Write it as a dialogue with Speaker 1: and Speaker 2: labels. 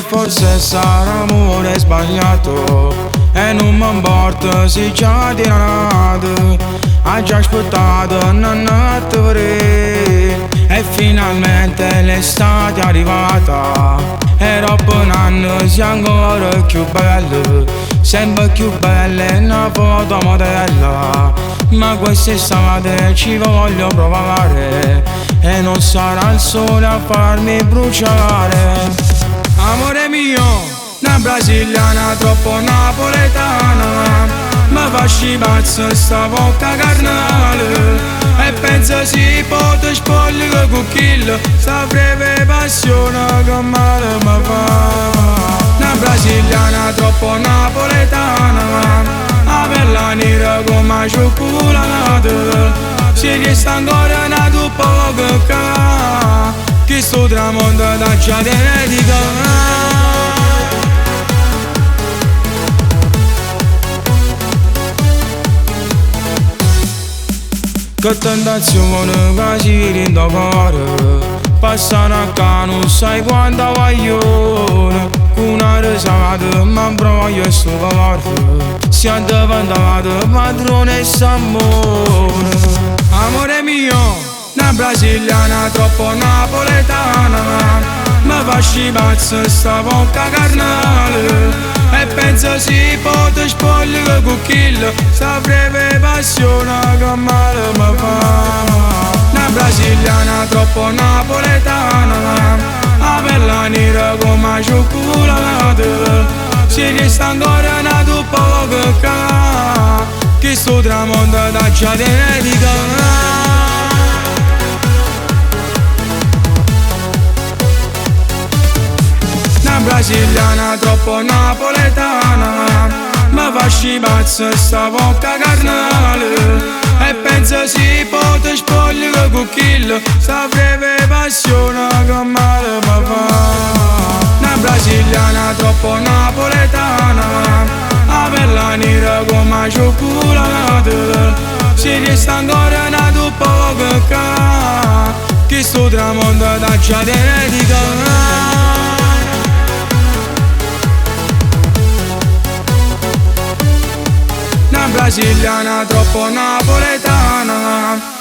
Speaker 1: forse sarà amore sbagliato e non mi importa se già ti nato. Ha già aspettato una notte vorrei e finalmente l'estate è arrivata. E dopo un anno sei ancora più bella, sempre più bella e una foto modella. Ma quest'estate ci voglio provare e non sarà il sole a farmi bruciare. Amore mio, una brasiliana troppo napoletana, ma fasci pazzo sta bocca carnale. E pensa si pote spogliere con kill, sta breve passione che male mi fa. Una brasiliana troppo napoletana, a bella nera come cioccolata. Se che sta ancora nato poco ca, che sto tramonto da già dedica. Che tentazione che si rende cuore, passano a casa non sai quanta voglio. Con una risata ma voglio sto forte, siamo diventati padrone e s'amore. Amore mio, una brasiliana troppo napoletana, mi fasci pazzo sta bocca carnale. E pensa si pote spogliere con kill, sta breve passione che male mi fa. Una brasiliana troppo napoletana, a bella nera come cioccolata. Se che sta ancora nato poco ca, che sto tramonto da già dedica. Brasiliana troppo napoletana, ma fasci pazzo sta bocca carnale. E pensa si pote spogliere con kill, sta breve passione che male mi fa. Una brasiliana troppo napoletana, a bella nera come cioccolata. Se che sta ancora nato poco ca, che sto tramonto da già dedica. Brasiliana troppo napoletana.